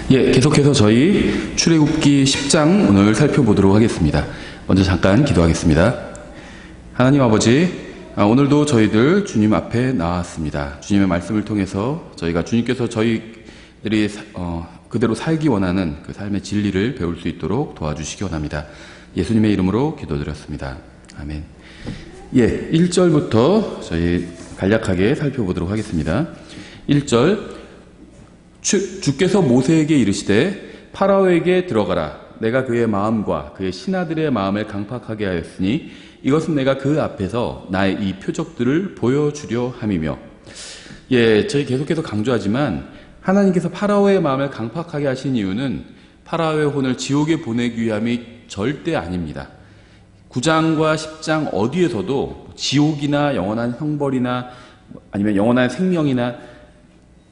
계속해서 저희 출애굽기 10장 오늘 살펴보도록 하겠습니다. 먼저 잠깐 기도하겠습니다. 하나님 아버지, 오늘도 저희들 주님 앞에 나왔습니다. 주님의 말씀을 통해서 저희가 주님께서 저희들이 그대로 살기 원하는 그 삶의 진리를 배울 수 있도록 도와주시기 원합니다. 예수님의 이름으로 기도드렸습니다. 아멘. 1절부터 저희 간략하게 살펴보도록 하겠습니다. 1절, 주께서 모세에게 이르시되 파라오에게 들어가라. 내가 그의 마음과 그의 신하들의 마음을 강팍하게 하였으니 이것은 내가 그 앞에서 나의 이 표적들을 보여주려 함이며. 저희 계속해서 강조하지만 하나님께서 파라오의 마음을 강팍하게 하신 이유는 파라오의 혼을 지옥에 보내기 위함이 절대 아닙니다. 9장과 10장 어디에서도 지옥이나 영원한 형벌이나 아니면 영원한 생명이나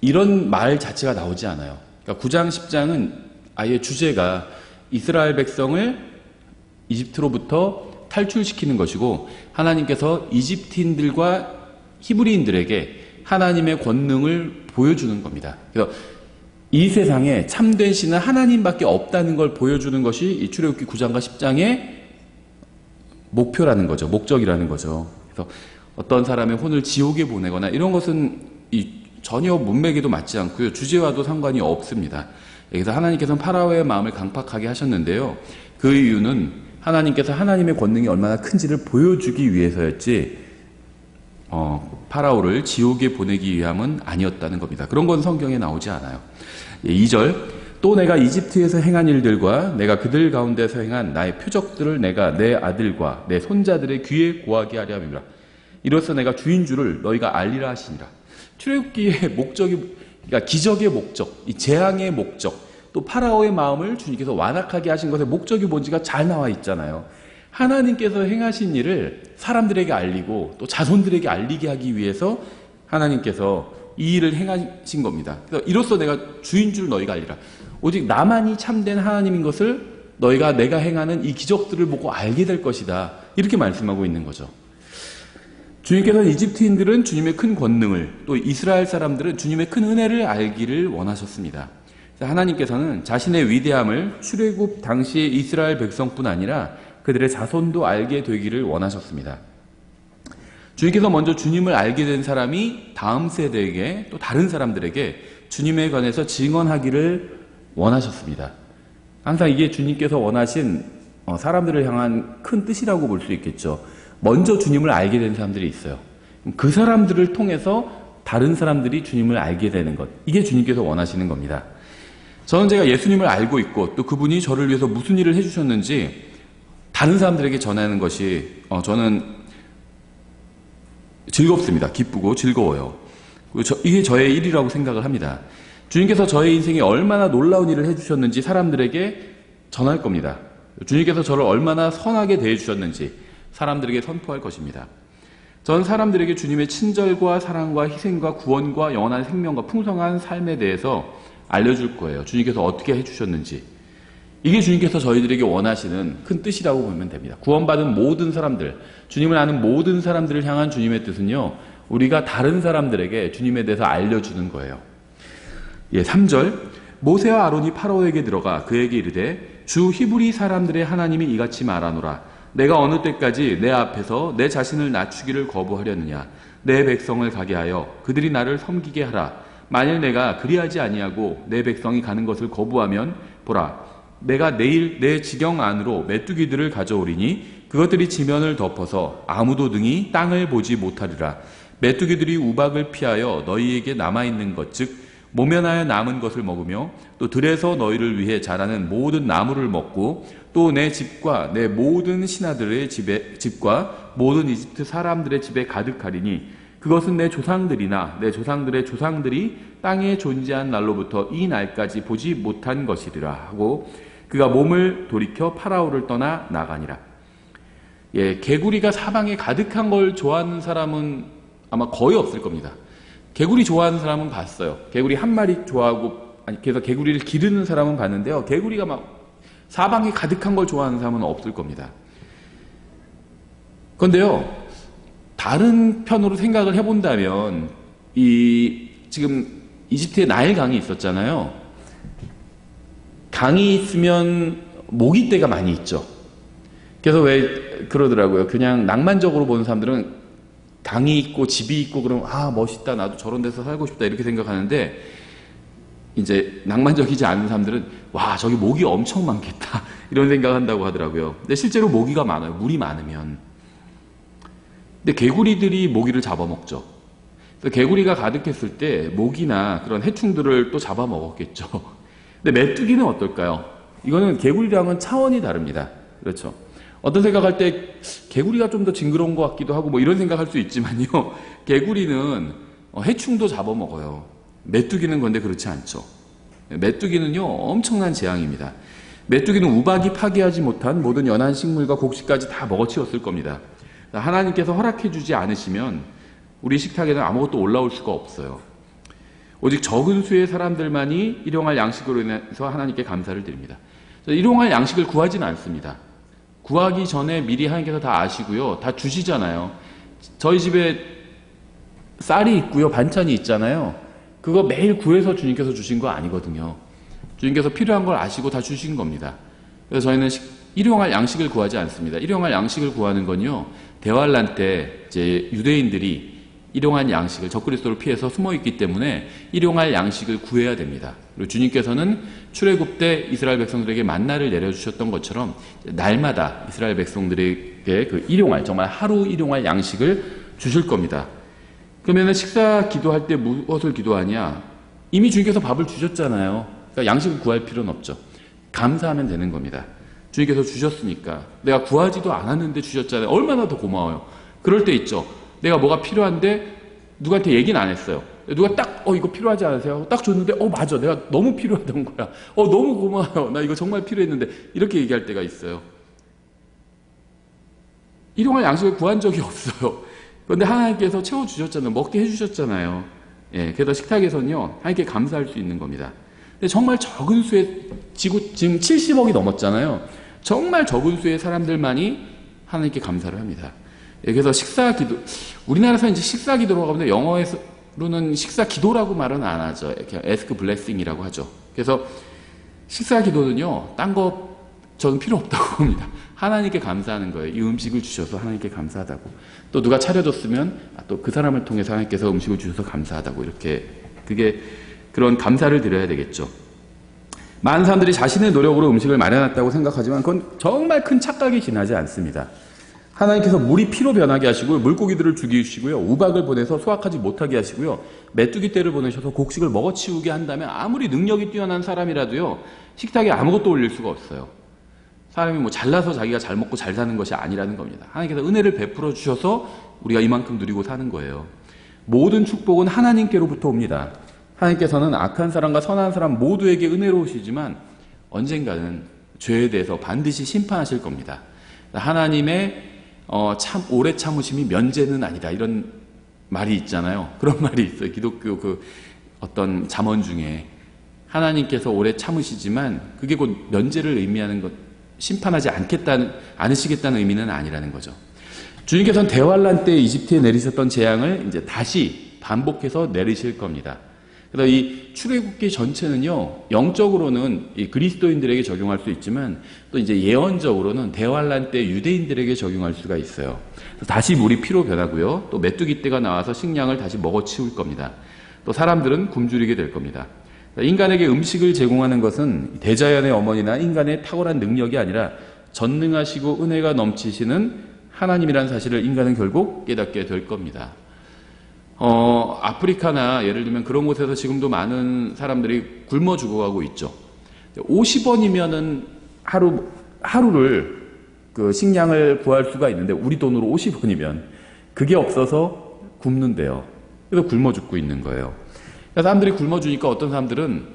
이런 말 자체가 나오지 않아요. 그러니까 9장, 10장은 아예 주제가 이스라엘 백성을 이집트로부터 탈출시키는 것이고 하나님께서 이집트인들과 히브리인들에게 하나님의 권능을 보여주는 겁니다. 그래서 이 세상에 참된 신은 하나님밖에 없다는 걸 보여주는 것이 이 출애굽기 9장과 10장의 목표라는 거죠. 목적이라는 거죠. 그래서 어떤 사람의 혼을 지옥에 보내거나 이런 것은 전혀 문맥에도 맞지 않고요. 주제와도 상관이 없습니다. 그래서 하나님께서는 파라오의 마음을 강팍하게 하셨는데요. 그 이유는 하나님께서 하나님의 권능이 얼마나 큰지를 보여주기 위해서였지 파라오를 지옥에 보내기 위함은 아니었다는 겁니다. 그런 건 성경에 나오지 않아요. 2절, 또 내가 이집트에서 행한 일들과 내가 그들 가운데서 행한 나의 표적들을 내가 내 아들과 내 손자들의 귀에 고하게 하려 함이라. 이로써 내가 주인 줄을 너희가 알리라 하시니라. 출애굽기의 목적이, 그러니까 기적의 목적, 이 재앙의 목적, 또 파라오의 마음을 주님께서 완악하게 하신 것의 목적이 뭔지가 잘 나와 있잖아요. 하나님께서 행하신 일을 사람들에게 알리고 또 자손들에게 알리게 하기 위해서 하나님께서 이 일을 행하신 겁니다. 그래서 이로써 내가 주인 줄 너희가 알리라. 오직 나만이 참된 하나님인 것을 너희가 내가 행하는 이 기적들을 보고 알게 될 것이다. 이렇게 말씀하고 있는 거죠. 주님께서는 이집트인들은 주님의 큰 권능을, 또 이스라엘 사람들은 주님의 큰 은혜를 알기를 원하셨습니다. 하나님께서는 자신의 위대함을 출애굽 당시의 이스라엘 백성뿐 아니라 그들의 자손도 알게 되기를 원하셨습니다. 주님께서 먼저 주님을 알게 된 사람이 다음 세대에게 또 다른 사람들에게 주님에 관해서 증언하기를 원하셨습니다. 항상 이게 주님께서 원하신 사람들을 향한 큰 뜻이라고 볼 수 있겠죠. 먼저 주님을 알게 된 사람들이 있어요. 그 사람들을 통해서 다른 사람들이 주님을 알게 되는 것. 이게 주님께서 원하시는 겁니다. 저는 제가 예수님을 알고 있고 또 그분이 저를 위해서 무슨 일을 해주셨는지 다른 사람들에게 전하는 것이 저는 즐겁습니다. 기쁘고 즐거워요. 이게 저의 일이라고 생각을 합니다. 주님께서 저의 인생에 얼마나 놀라운 일을 해주셨는지 사람들에게 전할 겁니다. 주님께서 저를 얼마나 선하게 대해주셨는지 사람들에게 선포할 것입니다. 전 사람들에게 주님의 친절과 사랑과 희생과 구원과 영원한 생명과 풍성한 삶에 대해서 알려줄 거예요. 주님께서 어떻게 해주셨는지. 이게 주님께서 저희들에게 원하시는 큰 뜻이라고 보면 됩니다. 구원받은 모든 사람들, 주님을 아는 모든 사람들을 향한 주님의 뜻은요, 우리가 다른 사람들에게 주님에 대해서 알려주는 거예요. 3절, 모세와 아론이 파라오에게 들어가 그에게 이르되 주 히브리 사람들의 하나님이 이같이 말하노라. 내가 어느 때까지 내 앞에서 내 자신을 낮추기를 거부하려느냐. 내 백성을 가게 하여 그들이 나를 섬기게 하라. 만일 내가 그리하지 아니하고 내 백성이 가는 것을 거부하면 보라, 내가 내일 내 지경 안으로 메뚜기들을 가져오리니 그것들이 지면을 덮어서 아무도 등이 땅을 보지 못하리라. 메뚜기들이 우박을 피하여 너희에게 남아있는 것, 즉 모면하여 남은 것을 먹으며 또 들에서 너희를 위해 자라는 모든 나무를 먹고 또 내 집과 내 모든 신하들의 집과 모든 이집트 사람들의 집에 가득하리니 그것은 내 조상들이나 내 조상들의 조상들이 땅에 존재한 날로부터 이 날까지 보지 못한 것이리라 하고 그가 몸을 돌이켜 파라오를 떠나 나가니라. 개구리가 사방에 가득한 걸 좋아하는 사람은 아마 거의 없을 겁니다. 개구리 좋아하는 사람은 봤어요. 개구리 한 마리 좋아하고, 그래서 개구리를 기르는 사람은 봤는데요. 개구리가 막 사방에 가득한 걸 좋아하는 사람은 없을 겁니다. 그런데요, 다른 편으로 생각을 해본다면, 지금 이집트에 나일강이 있었잖아요. 강이 있으면 모기 떼가 많이 있죠. 그래서 왜 그러더라고요. 그냥 낭만적으로 보는 사람들은 강이 있고 집이 있고 그러면 아 멋있다 나도 저런 데서 살고 싶다 이렇게 생각하는데 이제 낭만적이지 않은 사람들은 와 저기 모기 엄청 많겠다 이런 생각한다고 하더라고요. 근데 실제로 모기가 많아요. 물이 많으면. 근데 개구리들이 모기를 잡아먹죠. 그래서 개구리가 가득했을 때 모기나 그런 해충들을 또 잡아먹었겠죠. 근데 메뚜기는 어떨까요? 이거는 개구리랑은 차원이 다릅니다. 그렇죠. 어떤 생각할 때 개구리가 좀 더 징그러운 것 같기도 하고 뭐 이런 생각할 수 있지만요. 개구리는 해충도 잡아먹어요. 메뚜기는 그런데 그렇지 않죠. 메뚜기는요 엄청난 재앙입니다. 메뚜기는 우박이 파괴하지 못한 모든 연한 식물과 곡식까지 다 먹어치웠을 겁니다. 하나님께서 허락해 주지 않으시면 우리 식탁에는 아무것도 올라올 수가 없어요. 오직 적은 수의 사람들만이 일용할 양식으로 인해서 하나님께 감사를 드립니다. 일용할 양식을 구하지는 않습니다. 구하기 전에 미리 하나님께서 다 아시고요. 다 주시잖아요. 저희 집에 쌀이 있고요. 반찬이 있잖아요. 그거 매일 구해서 주님께서 주신 거 아니거든요. 주님께서 필요한 걸 아시고 다 주신 겁니다. 그래서 저희는 일용할 양식을 구하지 않습니다. 일용할 양식을 구하는 건요. 대환란 때 이제 유대인들이 일용할 양식을 적그리스도를 피해서 숨어있기 때문에 일용할 양식을 구해야 됩니다. 그리고 주님께서는 출애굽 때 이스라엘 백성들에게 만나를 내려주셨던 것처럼 날마다 이스라엘 백성들에게 그 일용할 정말 하루 일용할 양식을 주실 겁니다. 그러면 식사 기도할 때 무엇을 기도하냐? 이미 주님께서 밥을 주셨잖아요. 그러니까 양식을 구할 필요는 없죠. 감사하면 되는 겁니다. 주님께서 주셨으니까. 내가 구하지도 않았는데 주셨잖아요. 얼마나 더 고마워요. 그럴 때 있죠. 내가 뭐가 필요한데 누구한테 얘기는 안 했어요. 누가 딱 이거 필요하지 않으세요? 딱 줬는데 맞아. 내가 너무 필요하던 거야. 너무 고마워요. 나 이거 정말 필요했는데 이렇게 얘기할 때가 있어요. 일용할 양식을 구한 적이 없어요. 그런데 하나님께서 채워주셨잖아요. 먹게 해주셨잖아요. 예, 그래서 식탁에서는요, 하나님께 감사할 수 있는 겁니다. 근데 정말 적은 수의, 지금 70억이 넘었잖아요. 정말 적은 수의 사람들만이 하나님께 감사를 합니다. 예, 그래서 식사 기도, 우리나라에서 이제 식사 기도라고 하는데 영어로는 식사 기도라고 말은 안 하죠. 이렇게 ask blessing이라고 하죠. 그래서 식사 기도는요, 딴 거 저는 필요 없다고 봅니다. 하나님께 감사하는 거예요. 이 음식을 주셔서 하나님께 감사하다고. 또 누가 차려줬으면 또 그 사람을 통해서 하나님께서 음식을 주셔서 감사하다고 이렇게 그게 그런 감사를 드려야 되겠죠. 많은 사람들이 자신의 노력으로 음식을 마련했다고 생각하지만 그건 정말 큰 착각이 지나지 않습니다. 하나님께서 물이 피로 변하게 하시고요. 물고기들을 죽이시고요. 우박을 보내서 소화하지 못하게 하시고요. 메뚜기 떼를 보내셔서 곡식을 먹어치우게 한다면 아무리 능력이 뛰어난 사람이라도요. 식탁에 아무것도 올릴 수가 없어요. 사람이 뭐 잘나서 자기가 잘 먹고 잘 사는 것이 아니라는 겁니다. 하나님께서 은혜를 베풀어 주셔서 우리가 이만큼 누리고 사는 거예요. 모든 축복은 하나님께로부터 옵니다. 하나님께서는 악한 사람과 선한 사람 모두에게 은혜로우시지만 언젠가는 죄에 대해서 반드시 심판하실 겁니다. 하나님의 참 오래 참으심이 면제는 아니다 이런 말이 있잖아요. 그런 말이 있어요. 기독교 그 어떤 잠언 중에 하나님께서 오래 참으시지만 그게 곧 면제를 의미하는 것, 심판하지 않으시겠다는 의미는 아니라는 거죠. 주님께서는 대환란 때 이집트에 내리셨던 재앙을 이제 다시 반복해서 내리실 겁니다. 그래서 이 출애굽기 전체는요, 영적으로는 이 그리스도인들에게 적용할 수 있지만 또 이제 예언적으로는 대환란 때 유대인들에게 적용할 수가 있어요. 다시 물이 피로 변하고요, 또 메뚜기 떼가 나와서 식량을 다시 먹어치울 겁니다. 또 사람들은 굶주리게 될 겁니다. 인간에게 음식을 제공하는 것은 대자연의 어머니나 인간의 탁월한 능력이 아니라 전능하시고 은혜가 넘치시는 하나님이라는 사실을 인간은 결국 깨닫게 될 겁니다. 아프리카나 예를 들면 그런 곳에서 지금도 많은 사람들이 굶어 죽어가고 있죠. 50원이면은 하루를 그 식량을 구할 수가 있는데 우리 돈으로 50원이면 그게 없어서 굶는데요. 그래서 굶어 죽고 있는 거예요. 사람들이 굶어 주니까 어떤 사람들은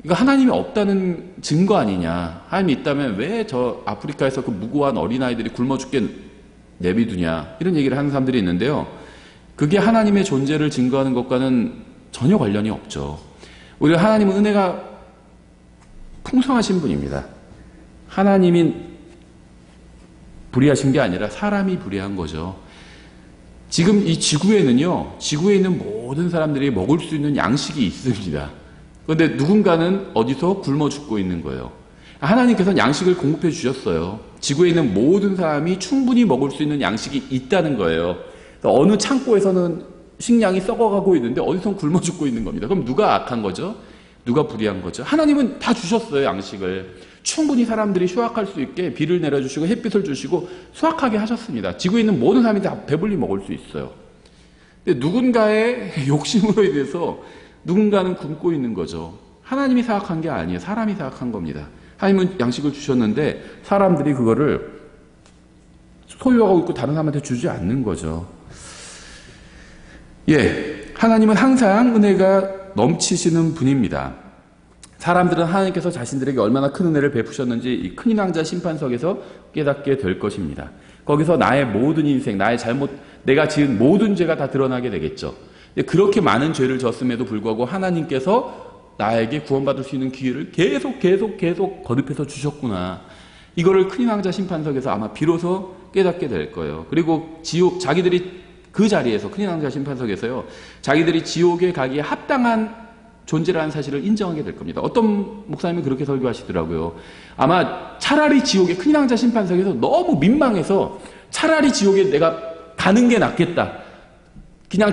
이거 하나님이 없다는 증거 아니냐. 하나님이 있다면 왜 저 아프리카에서 그 무고한 어린아이들이 굶어 죽게 내비두냐. 이런 얘기를 하는 사람들이 있는데요. 그게 하나님의 존재를 증거하는 것과는 전혀 관련이 없죠. 오히려 하나님은 은혜가 풍성하신 분입니다. 하나님이 불의하신 게 아니라 사람이 불의한 거죠. 지금 이 지구에는요, 지구에 있는 모든 사람들이 먹을 수 있는 양식이 있습니다. 그런데 누군가는 어디서 굶어 죽고 있는 거예요. 하나님께서는 양식을 공급해 주셨어요. 지구에 있는 모든 사람이 충분히 먹을 수 있는 양식이 있다는 거예요. 어느 창고에서는 식량이 썩어가고 있는데 어디서 굶어 죽고 있는 겁니다. 그럼 누가 악한 거죠? 누가 불의한 거죠? 하나님은 다 주셨어요, 양식을. 충분히 사람들이 수확할 수 있게 비를 내려주시고 햇빛을 주시고 수확하게 하셨습니다. 지구에 있는 모든 사람이 다 배불리 먹을 수 있어요. 근데 누군가의 욕심으로 인해서 누군가는 굶고 있는 거죠. 하나님이 생각한 게 아니에요. 사람이 생각한 겁니다. 하나님은 양식을 주셨는데 사람들이 그거를 소유하고 있고 다른 사람한테 주지 않는 거죠. 하나님은 항상 은혜가 넘치시는 분입니다. 사람들은 하나님께서 자신들에게 얼마나 큰 은혜를 베푸셨는지 이 큰 왕자 심판석에서 깨닫게 될 것입니다. 거기서 나의 모든 인생, 나의 잘못, 내가 지은 모든 죄가 다 드러나게 되겠죠. 그렇게 많은 죄를 졌음에도 불구하고 하나님께서 나에게 구원받을 수 있는 기회를 계속 거듭해서 주셨구나. 이거를 큰 왕자 심판석에서 아마 비로소 깨닫게 될 거예요. 그리고 자기들이 그 자리에서 큰 왕자 심판석에서요, 자기들이 지옥에 가기에 합당한 존재라는 사실을 인정하게 될 겁니다. 어떤 목사님이 그렇게 설교하시더라고요. 아마 차라리 지옥의 큰 왕자 심판석에서 너무 민망해서 차라리 지옥에 내가 가는 게 낫겠다. 그냥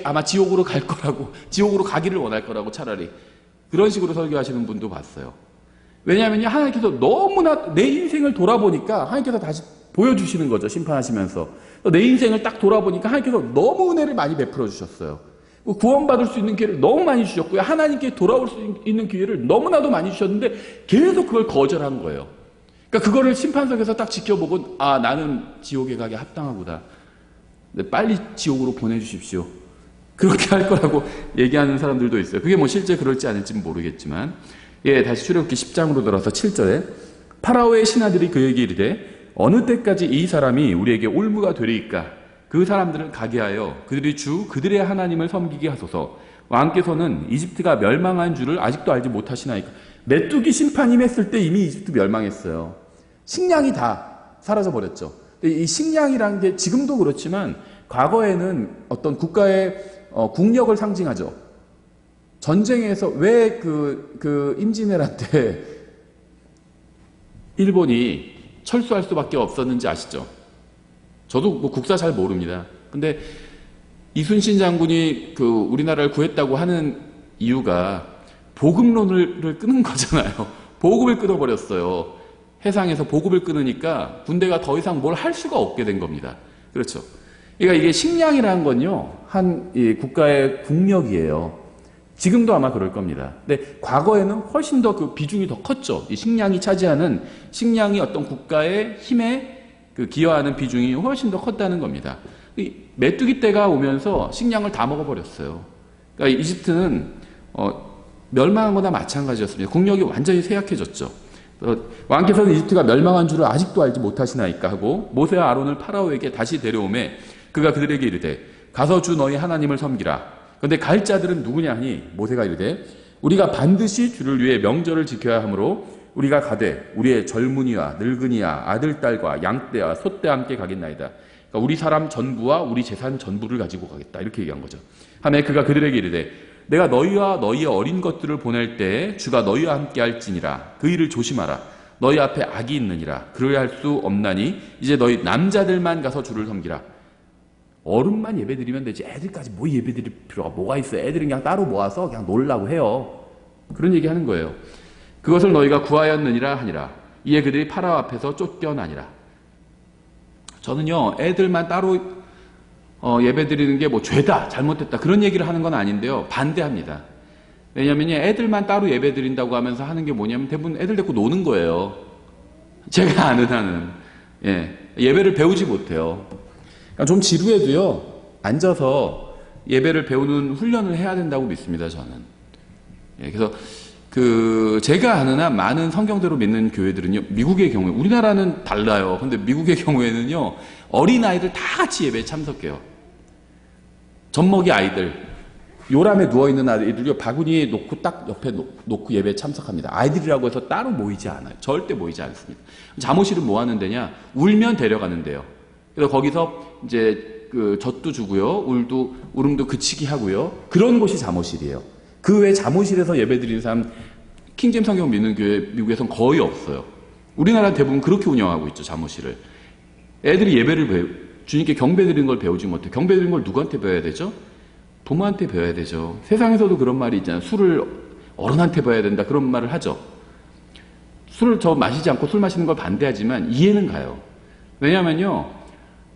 아마 지옥으로 갈 거라고, 지옥으로 가기를 원할 거라고 차라리. 그런 식으로 설교하시는 분도 봤어요. 왜냐하면 하나님께서 너무나 내 인생을 돌아보니까 하나님께서 다시 보여주시는 거죠. 심판하시면서. 내 인생을 딱 돌아보니까 하나님께서 너무 은혜를 많이 베풀어 주셨어요. 구원받을 수 있는 기회를 너무 많이 주셨고요. 하나님께 돌아올 수 있는 기회를 너무나도 많이 주셨는데 계속 그걸 거절한 거예요. 그러니까 그거를 심판석에서 딱 지켜보고 나는 지옥에 가기 합당하구나. 빨리 지옥으로 보내주십시오. 그렇게 할 거라고 얘기하는 사람들도 있어요. 그게 실제 그럴지 아닐지는 모르겠지만 다시 출애굽기 10장으로 돌아서 7절에 파라오의 신하들이 그에게 이르되 어느 때까지 이 사람이 우리에게 올무가 되리이까? 그 사람들을 가게 하여 그들의 하나님을 섬기게 하소서. 왕께서는 이집트가 멸망한 줄을 아직도 알지 못하시나이까? 메뚜기 심판이 했을 때 이미 이집트 멸망했어요. 식량이 다 사라져 버렸죠. 이 식량이라는 게 지금도 그렇지만 과거에는 어떤 국가의 국력을 상징하죠. 전쟁에서 왜 임진왜란 때 일본이 철수할 수밖에 없었는지 아시죠? 저도 국사 잘 모릅니다. 근데 이순신 장군이 우리나라를 구했다고 하는 이유가 보급론을 끊은 거잖아요. 보급을 끊어버렸어요. 해상에서 보급을 끊으니까 군대가 더 이상 뭘 할 수가 없게 된 겁니다. 그렇죠. 그러니까 이게 식량이라는 건요, 이 국가의 국력이에요. 지금도 아마 그럴 겁니다. 근데 과거에는 훨씬 더 비중이 더 컸죠. 이 식량이 어떤 국가의 힘에 기여하는 비중이 훨씬 더 컸다는 겁니다. 이 메뚜기 때가 오면서 식량을 다 먹어버렸어요. 그러니까 이집트는 멸망한 거나 마찬가지였습니다. 국력이 완전히 쇠약해졌죠. 왕께서는 이집트가 멸망한 줄을 아직도 알지 못하시나이까 하고 모세와 아론을 파라오에게 다시 데려오매 그가 그들에게 이르되 가서 주 너희 하나님을 섬기라. 그런데 갈 자들은 누구냐 하니 모세가 이르되 우리가 반드시 주를 위해 명절을 지켜야 하므로 우리가 가되 우리의 젊은이와 늙은이와 아들 딸과 양떼와 소떼와 함께 가겠나이다. 그러니까 우리 사람 전부와 우리 재산 전부를 가지고 가겠다. 이렇게 얘기한 거죠. 하매 그가 그들에게 이르되 내가 너희와 너희의 어린 것들을 보낼 때에 주가 너희와 함께 할지니라. 그 일을 조심하라. 너희 앞에 악이 있느니라. 그러야 할 수 없나니 이제 너희 남자들만 가서 주를 섬기라. 어른만 예배드리면 되지 애들까지 뭐 예배드릴 필요가 뭐가 있어. 애들은 그냥 따로 모아서 그냥 놀라고 해요. 그런 얘기 하는 거예요. 그것을 너희가 구하였느니라 하니라. 이에 그들이 파라오 앞에서 쫓겨나니라. 저는요 애들만 따로 예배드리는 게 죄다 잘못됐다 그런 얘기를 하는 건 아닌데요, 반대합니다. 왜냐하면 애들만 따로 예배드린다고 하면서 하는 게 뭐냐면 대부분 애들 데리고 노는 거예요. 제가 아는 한은 예배를 배우지 못해요. 그러니까 좀 지루해도요 앉아서 예배를 배우는 훈련을 해야 된다고 믿습니다. 저는. 그래서 제가 아는 한 많은 성경대로 믿는 교회들은요, 미국의 경우에, 우리나라는 달라요. 근데 미국의 경우에는요, 어린아이들 다 같이 예배에 참석해요. 젖먹이 아이들, 요람에 누워있는 아이들요, 바구니에 놓고 딱 옆에 놓고 예배에 참석합니다. 아이들이라고 해서 따로 모이지 않아요. 절대 모이지 않습니다. 잠옷실은 뭐 하는 데냐? 울면 데려가는 데요. 그래서 거기서 이제 젖도 주고요, 울음도 그치기 하고요. 그런 곳이 잠옷실이에요. 그 외 잠옷실에서 예배드리는 사람 킹제임 성경 믿는 교회 미국에선 거의 없어요. 우리나라 대부분 그렇게 운영하고 있죠. 잠옷실을. 애들이 주님께 경배드리는 걸 배우지 못해. 경배드리는 걸 누구한테 배워야 되죠? 부모한테 배워야 되죠. 세상에서도 그런 말이 있잖아요. 술을 어른한테 배워야 된다. 그런 말을 하죠. 술을 저 마시지 않고 술 마시는 걸 반대하지만 이해는 가요. 왜냐하면요.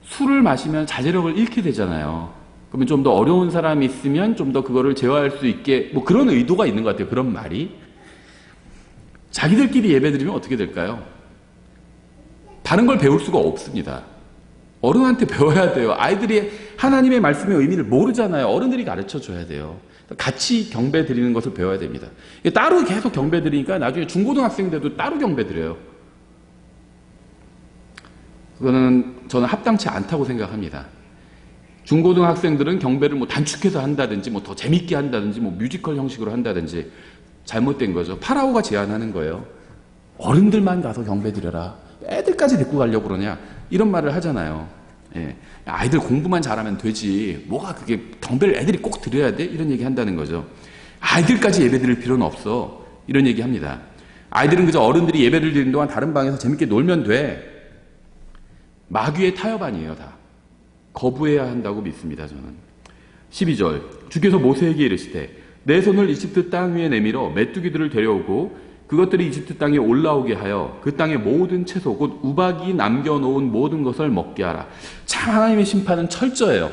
술을 마시면 자제력을 잃게 되잖아요. 그러면 좀 더 어려운 사람이 있으면 좀 더 그거를 제어할 수 있게 뭐 그런 의도가 있는 것 같아요. 그런 말이. 자기들끼리 예배드리면 어떻게 될까요? 다른 걸 배울 수가 없습니다. 어른한테 배워야 돼요. 아이들이 하나님의 말씀의 의미를 모르잖아요. 어른들이 가르쳐 줘야 돼요. 같이 경배 드리는 것을 배워야 됩니다. 따로 계속 경배 드리니까 나중에 중고등학생 때도 따로 경배 드려요. 그거는 저는 합당치 않다고 생각합니다. 중고등학생들은 경배를 뭐 단축해서 한다든지 뭐 더 재밌게 한다든지 뭐 뮤지컬 형식으로 한다든지 잘못된 거죠. 파라오가 제안하는 거예요. 어른들만 가서 경배 드려라. 애들까지 데리고 가려고 그러냐. 이런 말을 하잖아요. 예. 아이들 공부만 잘하면 되지. 뭐가 그게 경배를 애들이 꼭 드려야 돼? 이런 얘기 한다는 거죠. 아이들까지 예배 드릴 필요는 없어. 이런 얘기 합니다. 아이들은 그저 어른들이 예배를 드리는 동안 다른 방에서 재밌게 놀면 돼. 마귀의 타협 아니에요, 다. 거부해야 한다고 믿습니다, 저는. 12절. 주께서 모세에게 이르시되 내 손을 이집트 땅 위에 내밀어 메뚜기들을 데려오고 그것들이 이집트 땅에 올라오게 하여 그 땅의 모든 채소 곧 우박이 남겨놓은 모든 것을 먹게 하라. 참 하나님의 심판은 철저해요.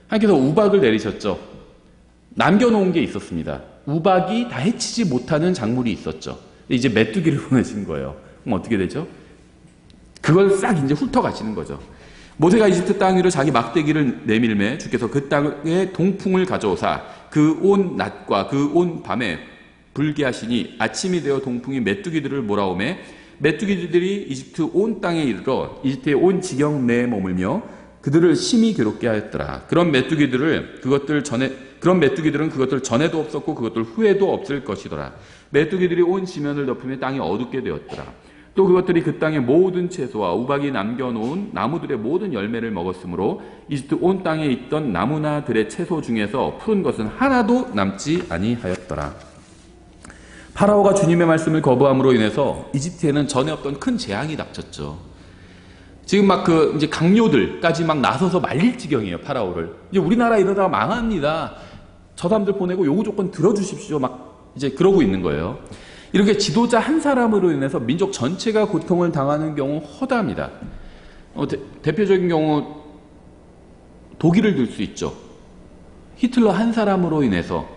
하나님께서 우박을 내리셨죠. 남겨놓은 게 있었습니다. 우박이 다 해치지 못하는 작물이 있었죠. 이제 메뚜기를 보내신 거예요. 그럼 어떻게 되죠? 그걸 싹 이제 훑어가시는 거죠. 모세가 이집트 땅 위로 자기 막대기를 내밀매 주께서 그 땅에 동풍을 가져오사 그 온 낮과 그 온 밤에 불게 하시니 아침이 되어 동풍이 메뚜기들을 몰아오매 메뚜기들이 이집트 온 땅에 이르러 이집트의 온 지경 내에 머물며 그들을 심히 괴롭게 하였더라. 그런 메뚜기들은 그것들 전에도 없었고 그것들 후에도 없을 것이더라. 메뚜기들이 온 지면을 덮으며 땅이 어둡게 되었더라. 또 그것들이 그 땅의 모든 채소와 우박이 남겨놓은 나무들의 모든 열매를 먹었으므로 이집트 온 땅에 있던 나무나 들의 채소 중에서 푸른 것은 하나도 남지 아니하였더라. 파라오가 주님의 말씀을 거부함으로 인해서 이집트에는 전에 없던 큰 재앙이 닥쳤죠. 지금 막 이제 강요들까지 막 나서서 말릴 지경이에요, 파라오를. 이제 우리나라 이러다가 망합니다. 저 사람들 보내고 요구 조건 들어주십시오. 막 이제 그러고 있는 거예요. 이렇게 지도자 한 사람으로 인해서 민족 전체가 고통을 당하는 경우 허다합니다. 대표적인 경우 독일을 들 수 있죠. 히틀러 한 사람으로 인해서,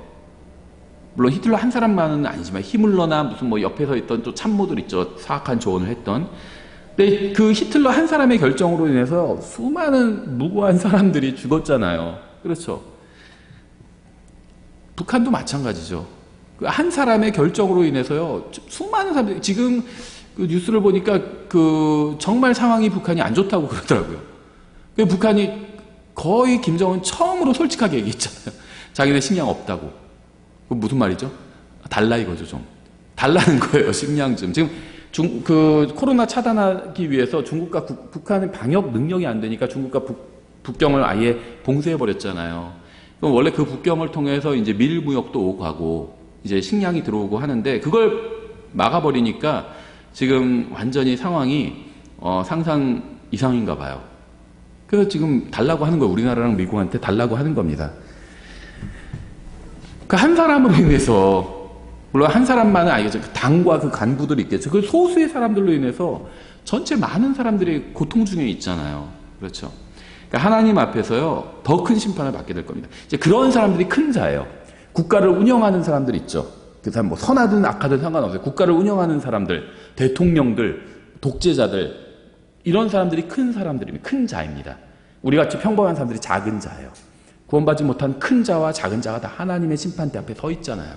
물론 히틀러 한 사람만은 아니지만 히물러나 무슨 뭐 옆에서 있던 또 참모들 있죠. 사악한 조언을 했던. 근데 그 히틀러 한 사람의 결정으로 인해서 수많은 무고한 사람들이 죽었잖아요. 그렇죠. 북한도 마찬가지죠. 한 사람의 결정으로 인해서요, 수많은 사람들이, 지금 그 뉴스를 보니까 정말 상황이 북한이 안 좋다고 그러더라고요. 북한이 거의 김정은 처음으로 솔직하게 얘기했잖아요. 자기네 식량 없다고. 그 무슨 말이죠? 달라 이거죠, 좀. 달라는 거예요, 식량 좀. 지금 코로나 차단하기 위해서 중국과 북한의 방역 능력이 안 되니까 중국과 북경을 아예 봉쇄해버렸잖아요. 그럼 원래 그 북경을 통해서 이제 밀무역도 오고 가고, 이제 식량이 들어오고 하는데 그걸 막아버리니까 지금 완전히 상황이 상상 이상인가 봐요. 그래서 지금 달라고 하는 거예요. 우리나라랑 미국한테 달라고 하는 겁니다. 그 한 사람으로 인해서, 물론 한 사람만은 아니겠죠. 그 당과 그 간부들이 있겠죠. 그 소수의 사람들로 인해서 전체 많은 사람들이 고통 중에 있잖아요. 그렇죠. 그러니까 하나님 앞에서요, 더 큰 심판을 받게 될 겁니다. 이제 그런 사람들이 큰 자예요. 국가를 운영하는 사람들 있죠. 그 사람 뭐 선하든 악하든 상관없어요. 국가를 운영하는 사람들, 대통령들, 독재자들, 이런 사람들이 큰 사람들입니다. 큰 자입니다. 우리 같이 평범한 사람들이 작은 자예요. 구원받지 못한 큰 자와 작은 자가 다 하나님의 심판대 앞에 서 있잖아요.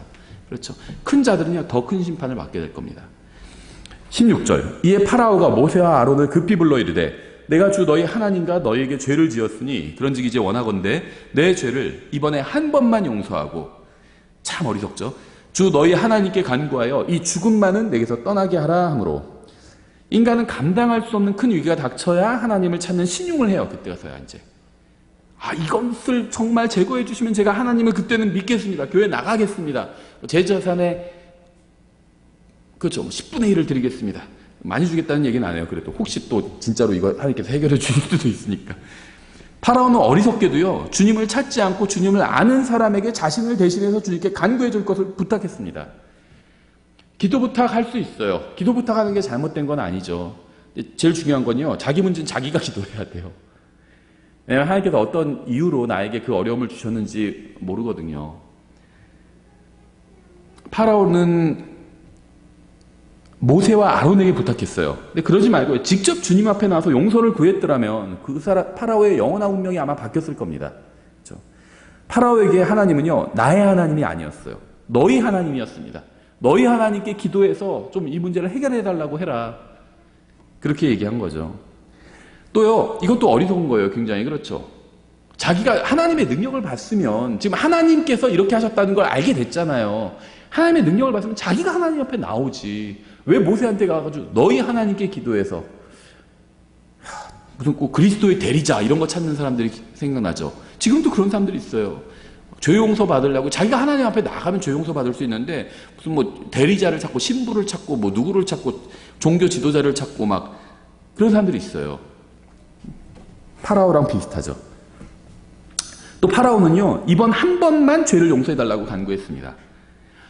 그렇죠. 큰 자들은요, 더 큰 심판을 받게 될 겁니다. 16절. 이에 파라오가 모세와 아론을 급히 불러 이르되 내가 주 너희 하나님과 너희에게 죄를 지었으니 그런즉 이제 원하건대 내 죄를 이번에 한 번만 용서하고, 참 어리석죠. 주 너희 하나님께 간구하여 이 죽음만은 내게서 떠나게 하라 하므로, 인간은 감당할 수 없는 큰 위기가 닥쳐야 하나님을 찾는 신용을 해요. 그때 가서야 이제 이것을 정말 제거해 주시면 제가 하나님을 그때는 믿겠습니다. 교회 나가겠습니다. 제 재산의 그렇죠. 10분의 1을 드리겠습니다. 많이 주겠다는 얘기는 안 해요. 그래도 혹시 또 진짜로 이거 하나님께서 해결해 주실 수도 있으니까. 파라오는 어리석게도요, 주님을 찾지 않고 주님을 아는 사람에게 자신을 대신해서 주님께 간구해 줄 것을 부탁했습니다. 기도 부탁할 수 있어요. 기도 부탁하는 게 잘못된 건 아니죠. 제일 중요한 건요, 자기 문제는 자기가 기도해야 돼요. 왜냐하면 하나님께서 어떤 이유로 나에게 그 어려움을 주셨는지 모르거든요. 파라오는 모세와 아론에게 부탁했어요. 근데 그러지 말고 직접 주님 앞에 나와서 용서를 구했더라면 파라오의 영원한 운명이 아마 바뀌었을 겁니다. 그렇죠? 파라오에게 하나님은요, 나의 하나님이 아니었어요. 너희 하나님이었습니다. 너희 하나님께 기도해서 좀 이 문제를 해결해 달라고 해라. 그렇게 얘기한 거죠. 또요, 이것도 어리석은 거예요. 굉장히. 그렇죠. 자기가 하나님의 능력을 봤으면, 지금 하나님께서 이렇게 하셨다는 걸 알게 됐잖아요. 하나님의 능력을 봤으면 자기가 하나님 앞에 나오지. 왜 모세한테 가가지고 너희 하나님께 기도해서 무슨 꼭 그리스도의 대리자 이런 거 찾는 사람들이 생각나죠. 지금도 그런 사람들이 있어요. 죄 용서 받으려고 자기가 하나님 앞에 나가면 죄 용서 받을 수 있는데 무슨 뭐 대리자를 찾고 신부를 찾고 뭐 누구를 찾고 종교 지도자를 찾고 막 그런 사람들이 있어요. 파라오랑 비슷하죠. 또 파라오는요, 이번 한 번만 죄를 용서해달라고 간구했습니다.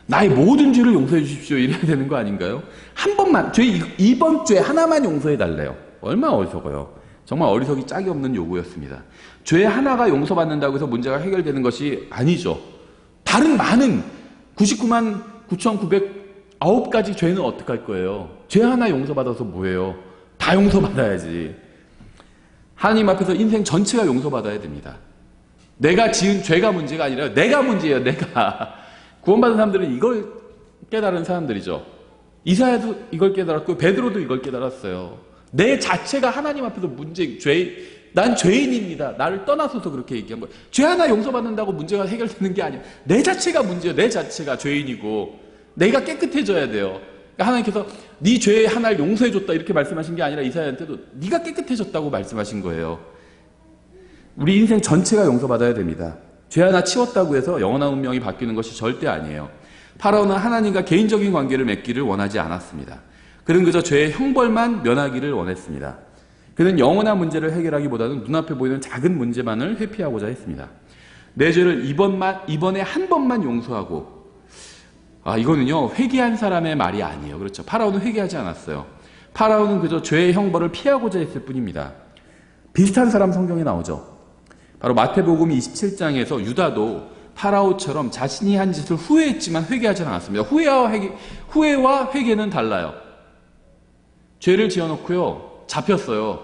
나의 모든 죄를 용서해 주십시오 이래야 되는 거 아닌가요? 한 번만, 이번 죄 하나만 용서해달래요. 얼마나 어리석어요. 정말 어리석이 짝이 없는 요구였습니다. 죄 하나가 용서받는다고 해서 문제가 해결되는 것이 아니죠. 다른 많은 99만 9,909가지 죄는 어떡할 거예요? 죄 하나 용서받아서 뭐예요? 다 용서받아야지. 하나님 앞에서 인생 전체가 용서받아야 됩니다. 내가 지은 죄가 문제가 아니라 내가 문제예요. 내가. 구원받은 사람들은 이걸 깨달은 사람들이죠. 이사야도 이걸 깨달았고 베드로도 이걸 깨달았어요. 내 자체가 하나님 앞에서 난 죄인입니다. 나를 떠나서서 그렇게 얘기한 거예요. 죄 하나 용서받는다고 문제가 해결되는 게 아니에요. 내 자체가 문제예요. 내 자체가 죄인이고 내가 깨끗해져야 돼요. 그러니까 하나님께서 네 죄 하나를 용서해줬다 이렇게 말씀하신 게 아니라 이사야한테도 네가 깨끗해졌다고 말씀하신 거예요. 우리 인생 전체가 용서받아야 됩니다. 죄 하나 치웠다고 해서 영원한 운명이 바뀌는 것이 절대 아니에요. 파라오는 하나님과 개인적인 관계를 맺기를 원하지 않았습니다. 그는 그저 죄의 형벌만 면하기를 원했습니다. 그는 영원한 문제를 해결하기보다는 눈앞에 보이는 작은 문제만을 회피하고자 했습니다. 내 죄를 이번에 한 번만 용서하고, 이거는요, 회개한 사람의 말이 아니에요. 그렇죠. 파라오는 회개하지 않았어요. 파라오는 그저 죄의 형벌을 피하고자 했을 뿐입니다. 비슷한 사람 성경에 나오죠. 바로 마태복음 27장에서 유다도 파라오처럼 자신이 한 짓을 후회했지만 회개하지 않았습니다. 후회와 회개는 달라요. 죄를 지어놓고요, 잡혔어요.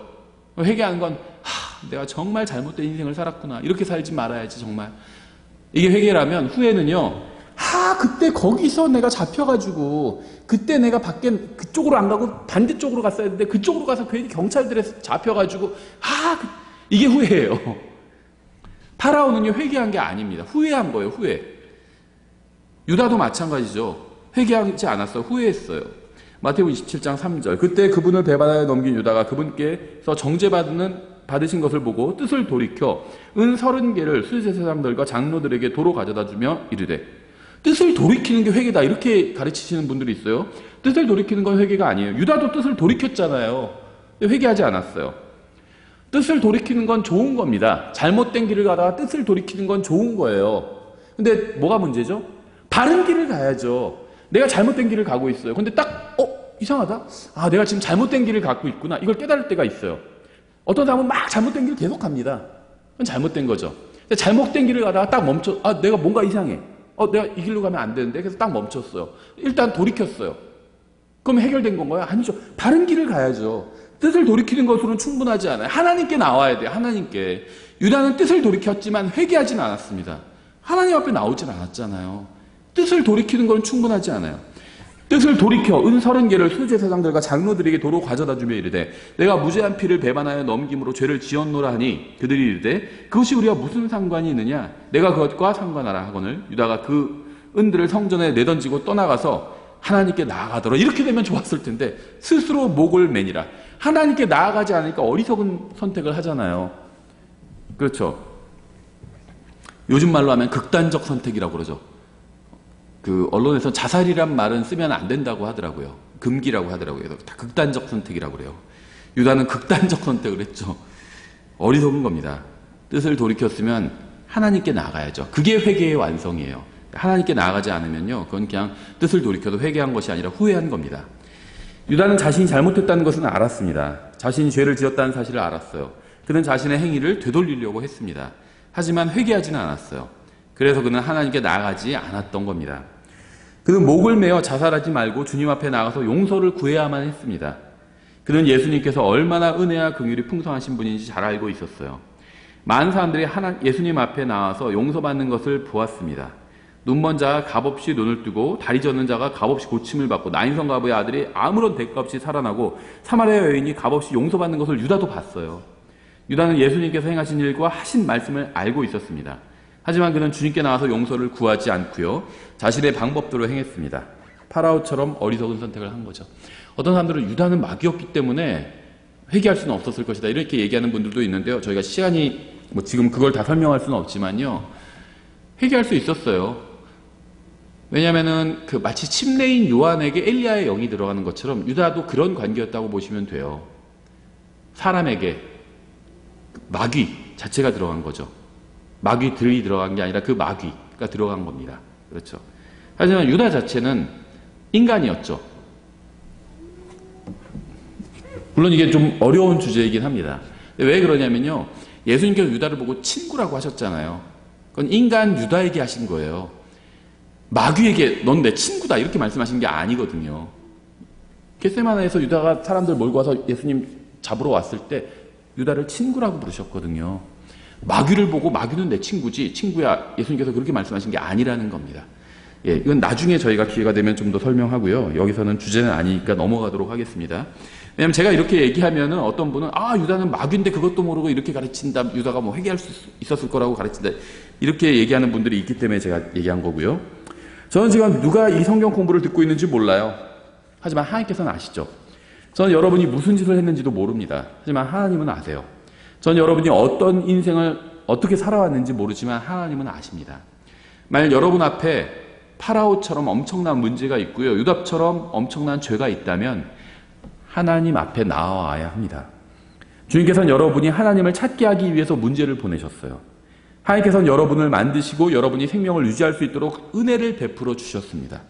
회개하는 건 내가 정말 잘못된 인생을 살았구나. 이렇게 살지 말아야지 정말. 이게 회개라면, 후회는요, 그때 거기서 내가 잡혀가지고 그때 내가 밖에 그쪽으로 안 가고 반대쪽으로 갔어야 했는데 그쪽으로 가서 괜히 경찰들에 잡혀가지고 이게 후회예요. 파라오는요, 회개한 게 아닙니다. 후회한 거예요. 후회. 유다도 마찬가지죠. 회개하지 않았어요. 후회했어요. 마태복음 27장 3절. 그때 그분을 배바다에 넘긴 유다가 그분께서 받으신 것을 보고 뜻을 돌이켜 은 30개를 수제사장들과 장로들에게 도로 가져다 주며 이르되, 뜻을 돌이키는 게 회개다 이렇게 가르치시는 분들이 있어요. 뜻을 돌이키는 건 회개가 아니에요. 유다도 뜻을 돌이켰잖아요. 회개하지 않았어요. 뜻을 돌이키는 건 좋은 겁니다. 잘못된 길을 가다가 뜻을 돌이키는 건 좋은 거예요. 근데 뭐가 문제죠? 바른 길을 가야죠. 내가 잘못된 길을 가고 있어요. 근데 이상하다? 내가 지금 잘못된 길을 갖고 있구나. 이걸 깨달을 때가 있어요. 어떤 사람은 막 잘못된 길을 계속 갑니다. 그건 잘못된 거죠. 근데 잘못된 길을 가다가 딱 내가 뭔가 이상해. 내가 이 길로 가면 안 되는데. 그래서 딱 멈췄어요. 일단 돌이켰어요. 그럼 해결된 건가요? 아니죠. 바른 길을 가야죠. 뜻을 돌이키는 것으로는 충분하지 않아요. 하나님께 나와야 돼요. 하나님께. 유다는 뜻을 돌이켰지만 회개하지는 않았습니다. 하나님 앞에 나오진 않았잖아요. 뜻을 돌이키는 건 충분하지 않아요. 뜻을 돌이켜 은 30개를 수제사장들과 장로들에게 도로 가져다 주며 이르되, 내가 무죄한 피를 배반하여 넘김으로 죄를 지었노라 하니 그들이 이르되, 그것이 우리가 무슨 상관이 있느냐? 내가 그것과 상관하라 하거늘 유다가 그 은들을 성전에 내던지고 떠나가서 하나님께 나아가더라. 이렇게 되면 좋았을 텐데 스스로 목을 매니라. 하나님께 나아가지 않으니까 어리석은 선택을 하잖아요. 그렇죠. 요즘 말로 하면 극단적 선택이라고 그러죠. 그 언론에서 자살이란 말은 쓰면 안 된다고 하더라고요. 금기라고 하더라고요. 그래서 다 극단적 선택이라고 그래요. 유다는 극단적 선택을 했죠. 어리석은 겁니다. 뜻을 돌이켰으면 하나님께 나아가야죠. 그게 회개의 완성이에요. 하나님께 나아가지 않으면요, 그건 그냥 뜻을 돌이켜도 회개한 것이 아니라 후회한 겁니다. 유다는 자신이 잘못했다는 것은 알았습니다. 자신이 죄를 지었다는 사실을 알았어요. 그는 자신의 행위를 되돌리려고 했습니다. 하지만 회개하지는 않았어요. 그래서 그는 하나님께 나아가지 않았던 겁니다. 그는 목을 메어 자살하지 말고 주님 앞에 나가서 용서를 구해야만 했습니다. 그는 예수님께서 얼마나 은혜와 긍휼이 풍성하신 분인지 잘 알고 있었어요. 많은 사람들이 예수님 앞에 나와서 용서받는 것을 보았습니다. 눈먼 자가 값없이 눈을 뜨고 다리 젖는 자가 값없이 고침을 받고 나인성 가부의 아들이 아무런 대가 없이 살아나고 사마리아 여인이 값없이 용서받는 것을 유다도 봤어요. 유다는 예수님께서 행하신 일과 하신 말씀을 알고 있었습니다. 하지만 그는 주님께 나와서 용서를 구하지 않고요, 자신의 방법대로 행했습니다. 파라오처럼 어리석은 선택을 한 거죠. 어떤 사람들은 유다는 마귀였기 때문에 회개할 수는 없었을 것이다, 이렇게 얘기하는 분들도 있는데요. 저희가 시간이 지금 그걸 다 설명할 수는 없지만요, 회개할 수 있었어요. 왜냐하면은 마치 침례인 요한에게 엘리야의 영이 들어가는 것처럼 유다도 그런 관계였다고 보시면 돼요. 사람에게 마귀 자체가 들어간 거죠. 마귀들이 들어간 게 아니라 그 마귀가 들어간 겁니다. 그렇죠. 하지만 유다 자체는 인간이었죠. 물론 이게 좀 어려운 주제이긴 합니다. 왜 그러냐면요, 예수님께서 유다를 보고 친구라고 하셨잖아요. 그건 인간 유다에게 하신 거예요. 마귀에게 넌 내 친구다 이렇게 말씀하신 게 아니거든요. 겟세마네에서 유다가 사람들 몰고 와서 예수님 잡으러 왔을 때 유다를 친구라고 부르셨거든요. 마귀를 보고 마귀는 내 친구지, 친구야, 예수님께서 그렇게 말씀하신 게 아니라는 겁니다. 예, 이건 나중에 저희가 기회가 되면 좀 더 설명하고요. 여기서는 주제는 아니니까 넘어가도록 하겠습니다. 왜냐면 제가 이렇게 얘기하면은 어떤 분은 유다는 마귀인데 그것도 모르고 이렇게 가르친다, 유다가 뭐 회개할 수 있었을 거라고 가르친다, 이렇게 얘기하는 분들이 있기 때문에 제가 얘기한 거고요. 저는 지금 누가 이 성경 공부를 듣고 있는지 몰라요. 하지만 하나님께서는 아시죠. 저는 여러분이 무슨 짓을 했는지도 모릅니다. 하지만 하나님은 아세요. 저는 여러분이 어떤 인생을 어떻게 살아왔는지 모르지만 하나님은 아십니다. 만약 여러분 앞에 파라오처럼 엄청난 문제가 있고요, 유다처럼 엄청난 죄가 있다면 하나님 앞에 나와야 합니다. 주님께서는 여러분이 하나님을 찾게 하기 위해서 문제를 보내셨어요. 하나님께서는 여러분을 만드시고 여러분이 생명을 유지할 수 있도록 은혜를 베풀어 주셨습니다.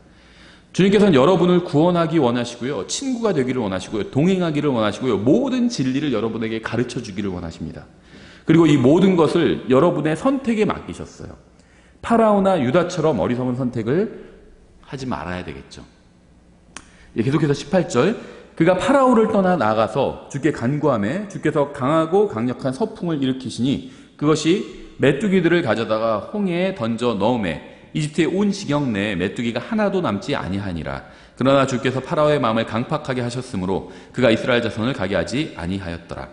주님께서는 여러분을 구원하기 원하시고요, 친구가 되기를 원하시고요, 동행하기를 원하시고요, 모든 진리를 여러분에게 가르쳐 주기를 원하십니다. 그리고 이 모든 것을 여러분의 선택에 맡기셨어요. 파라오나 유다처럼 어리석은 선택을 하지 말아야 되겠죠. 계속해서 18절, 그가 파라오를 떠나 나가서 주께 간구하매 주께서 강하고 강력한 서풍을 일으키시니 그것이 메뚜기들을 가져다가 홍해에 던져 넣음에 이집트의 온 지경 내에 메뚜기가 하나도 남지 아니하니라. 그러나 주께서 파라오의 마음을 강팍하게 하셨으므로 그가 이스라엘 자손을 가게 하지 아니하였더라.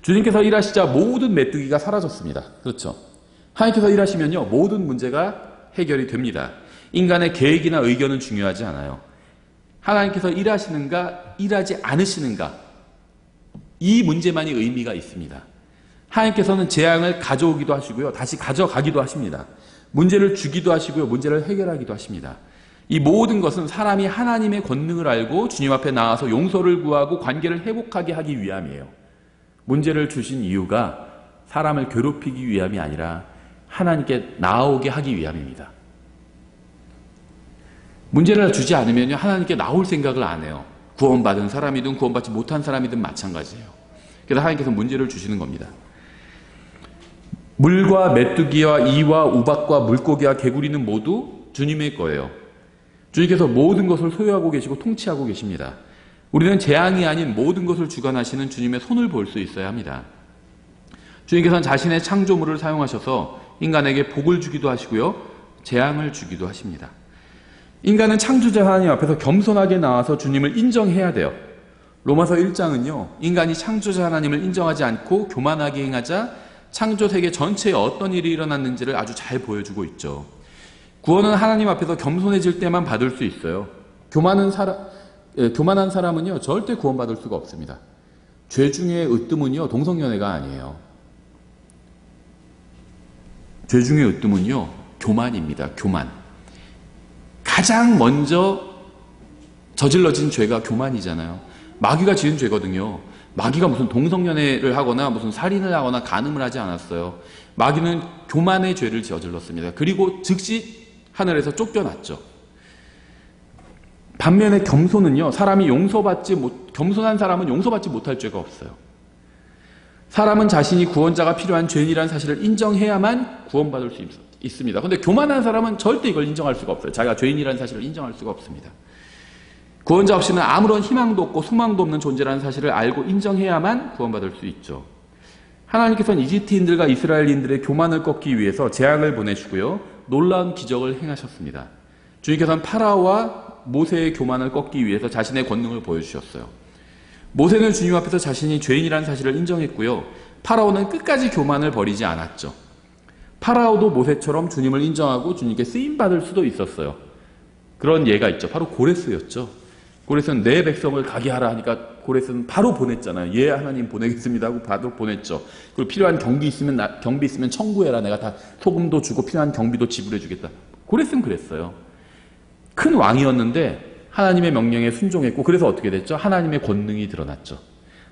주님께서 일하시자 모든 메뚜기가 사라졌습니다. 그렇죠. 하나님께서 일하시면요, 모든 문제가 해결이 됩니다. 인간의 계획이나 의견은 중요하지 않아요. 하나님께서 일하시는가 일하지 않으시는가, 이 문제만이 의미가 있습니다. 하나님께서는 재앙을 가져오기도 하시고요, 다시 가져가기도 하십니다. 문제를 주기도 하시고요, 문제를 해결하기도 하십니다. 이 모든 것은 사람이 하나님의 권능을 알고 주님 앞에 나와서 용서를 구하고 관계를 회복하게 하기 위함이에요. 문제를 주신 이유가 사람을 괴롭히기 위함이 아니라 하나님께 나오게 하기 위함입니다. 문제를 주지 않으면 하나님께 나올 생각을 안 해요. 구원받은 사람이든 구원받지 못한 사람이든 마찬가지예요. 그래서 하나님께서 문제를 주시는 겁니다. 물과 메뚜기와 이와 우박과 물고기와 개구리는 모두 주님의 거예요. 주님께서 모든 것을 소유하고 계시고 통치하고 계십니다. 우리는 재앙이 아닌 모든 것을 주관하시는 주님의 손을 볼 수 있어야 합니다. 주님께서는 자신의 창조물을 사용하셔서 인간에게 복을 주기도 하시고요, 재앙을 주기도 하십니다. 인간은 창조자 하나님 앞에서 겸손하게 나와서 주님을 인정해야 돼요. 로마서 1장은요, 인간이 창조자 하나님을 인정하지 않고 교만하게 행하자 창조 세계 전체에 어떤 일이 일어났는지를 아주 잘 보여주고 있죠. 구원은 하나님 앞에서 겸손해질 때만 받을 수 있어요. 교만한 사람은요, 절대 구원받을 수가 없습니다. 죄 중에 으뜸은요, 동성연애가 아니에요. 죄 중의 으뜸은요, 교만입니다. 교만. 가장 먼저 저질러진 죄가 교만이잖아요. 마귀가 지은 죄거든요. 마귀가 무슨 동성연애를 하거나 무슨 살인을 하거나 간음을 하지 않았어요. 마귀는 교만의 죄를 저질렀습니다. 그리고 즉시 하늘에서 쫓겨났죠. 반면에 겸손은요, 겸손한 사람은 용서받지 못할 죄가 없어요. 사람은 자신이 구원자가 필요한 죄인이라는 사실을 인정해야만 구원받을 수 있습니다. 그런데 교만한 사람은 절대 이걸 인정할 수가 없어요. 자기가 죄인이라는 사실을 인정할 수가 없습니다. 구원자 없이는 아무런 희망도 없고 소망도 없는 존재라는 사실을 알고 인정해야만 구원받을 수 있죠. 하나님께서는 이집트인들과 이스라엘인들의 교만을 꺾기 위해서 재앙을 보내시고요, 놀라운 기적을 행하셨습니다. 주님께서는 파라오와 모세의 교만을 꺾기 위해서 자신의 권능을 보여주셨어요. 모세는 주님 앞에서 자신이 죄인이라는 사실을 인정했고요, 파라오는 끝까지 교만을 버리지 않았죠. 파라오도 모세처럼 주님을 인정하고 주님께 쓰임받을 수도 있었어요. 그런 예가 있죠. 바로 고레스였죠. 고레스는 내 백성을 가게 하라 하니까 고레스는 바로 보냈잖아요. 예, 하나님 보내겠습니다 하고 바로 보냈죠. 그리고 필요한 경비 있으면 청구해라. 내가 다 소금도 주고 필요한 경비도 지불해 주겠다. 고레스는 그랬어요. 큰 왕이었는데 하나님의 명령에 순종했고, 그래서 어떻게 됐죠? 하나님의 권능이 드러났죠.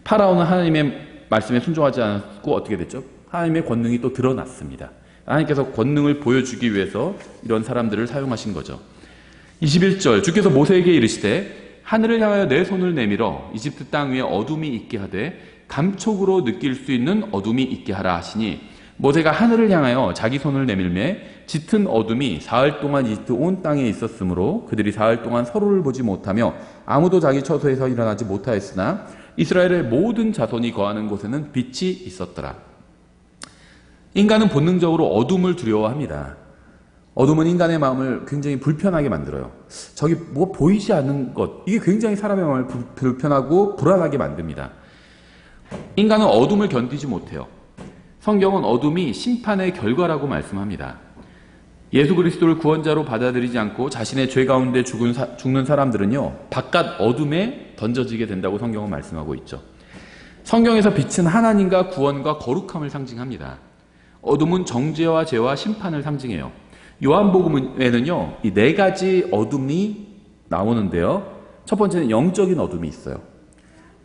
파라오는 하나님의 말씀에 순종하지 않았고 어떻게 됐죠? 하나님의 권능이 또 드러났습니다. 하나님께서 권능을 보여주기 위해서 이런 사람들을 사용하신 거죠. 21절, 주께서 모세에게 이르시되 하늘을 향하여 내 손을 내밀어 이집트 땅 위에 어둠이 있게 하되 감촉으로 느낄 수 있는 어둠이 있게 하라 하시니, 모세가 하늘을 향하여 자기 손을 내밀매 짙은 어둠이 사흘 동안 이집트 온 땅에 있었으므로 그들이 사흘 동안 서로를 보지 못하며 아무도 자기 처소에서 일어나지 못하였으나 이스라엘의 모든 자손이 거하는 곳에는 빛이 있었더라. 인간은 본능적으로 어둠을 두려워합니다. 어둠은 인간의 마음을 굉장히 불편하게 만들어요. 저기 뭐 보이지 않는 것, 이게 굉장히 사람의 마음을 불편하고 불안하게 만듭니다. 인간은 어둠을 견디지 못해요. 성경은 어둠이 심판의 결과라고 말씀합니다. 예수 그리스도를 구원자로 받아들이지 않고 자신의 죄 가운데 죽는 사람들은요, 바깥 어둠에 던져지게 된다고 성경은 말씀하고 있죠. 성경에서 빛은 하나님과 구원과 거룩함을 상징합니다. 어둠은 정죄와 죄와 심판을 상징해요. 요한복음에는요, 이 네 가지 어둠이 나오는데요, 첫 번째는 영적인 어둠이 있어요.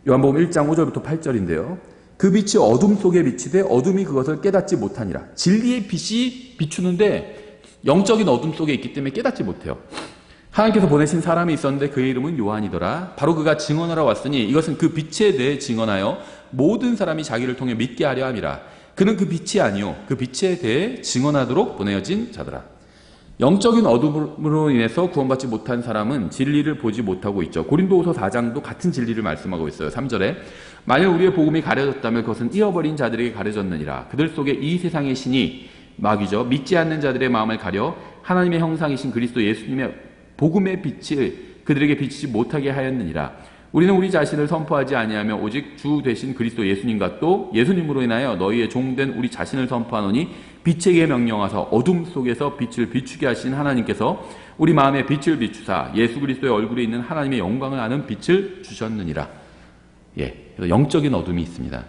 요한복음 1장 5절부터 8절인데요. 그 빛이 어둠 속에 비치되 어둠이 그것을 깨닫지 못하니라. 진리의 빛이 비추는데 영적인 어둠 속에 있기 때문에 깨닫지 못해요. 하나님께서 보내신 사람이 있었는데 그의 이름은 요한이더라. 바로 그가 증언하러 왔으니 이것은 그 빛에 대해 증언하여 모든 사람이 자기를 통해 믿게 하려 함이라. 그는 그 빛이 아니요 그 빛에 대해 증언하도록 보내어진 자더라. 영적인 어둠으로 인해서 구원받지 못한 사람은 진리를 보지 못하고 있죠. 고린도후서 4장도 같은 진리를 말씀하고 있어요. 3절에 만일 우리의 복음이 가려졌다면 그것은 잃어버린 자들에게 가려졌느니라. 그들 속에 이 세상의 신이 마귀죠. 믿지 않는 자들의 마음을 가려 하나님의 형상이신 그리스도 예수님의 복음의 빛을 그들에게 비치지 못하게 하였느니라. 우리는 우리 자신을 선포하지 아니하며 오직 주 되신 그리스도 예수님과 또 예수님으로 인하여 너희의 종된 우리 자신을 선포하노니 빛에게 명령하사 어둠 속에서 빛을 비추게 하신 하나님께서 우리 마음에 빛을 비추사 예수 그리스도의 얼굴에 있는 하나님의 영광을 아는 빛을 주셨느니라. 예, 그래서 영적인 어둠이 있습니다.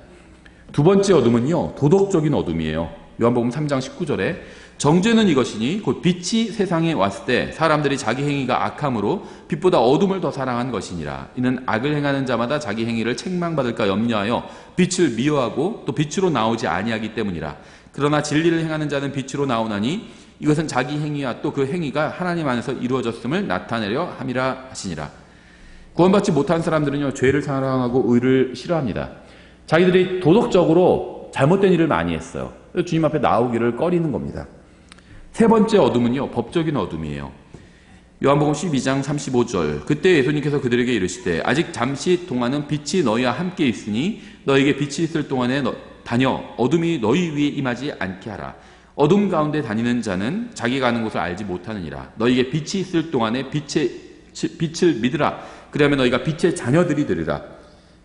두 번째 어둠은요, 도덕적인 어둠이에요. 요한복음 3장 19절에 정죄는 이것이니 곧 빛이 세상에 왔을 때 사람들이 자기 행위가 악함으로 빛보다 어둠을 더 사랑한 것이니라. 이는 악을 행하는 자마다 자기 행위를 책망받을까 염려하여 빛을 미워하고 또 빛으로 나오지 아니하기 때문이라. 그러나 진리를 행하는 자는 빛으로 나오나니 이것은 자기 행위와 또 그 행위가 하나님 안에서 이루어졌음을 나타내려 함이라 하시니라. 구원받지 못한 사람들은요, 죄를 사랑하고 의를 싫어합니다. 자기들이 도덕적으로 잘못된 일을 많이 했어요. 주님 앞에 나오기를 꺼리는 겁니다. 세 번째 어둠은요, 법적인 어둠이에요. 요한복음 12장 35절 그때 예수님께서 그들에게 이르시되 아직 잠시 동안은 빛이 너희와 함께 있으니 너에게 빛이 있을 동안에 다녀 어둠이 너희 위에 임하지 않게 하라. 어둠 가운데 다니는 자는 자기가 가는 곳을 알지 못하느니라. 너에게 빛이 있을 동안에 빛을 믿으라. 그러면 너희가 빛의 자녀들이 되리라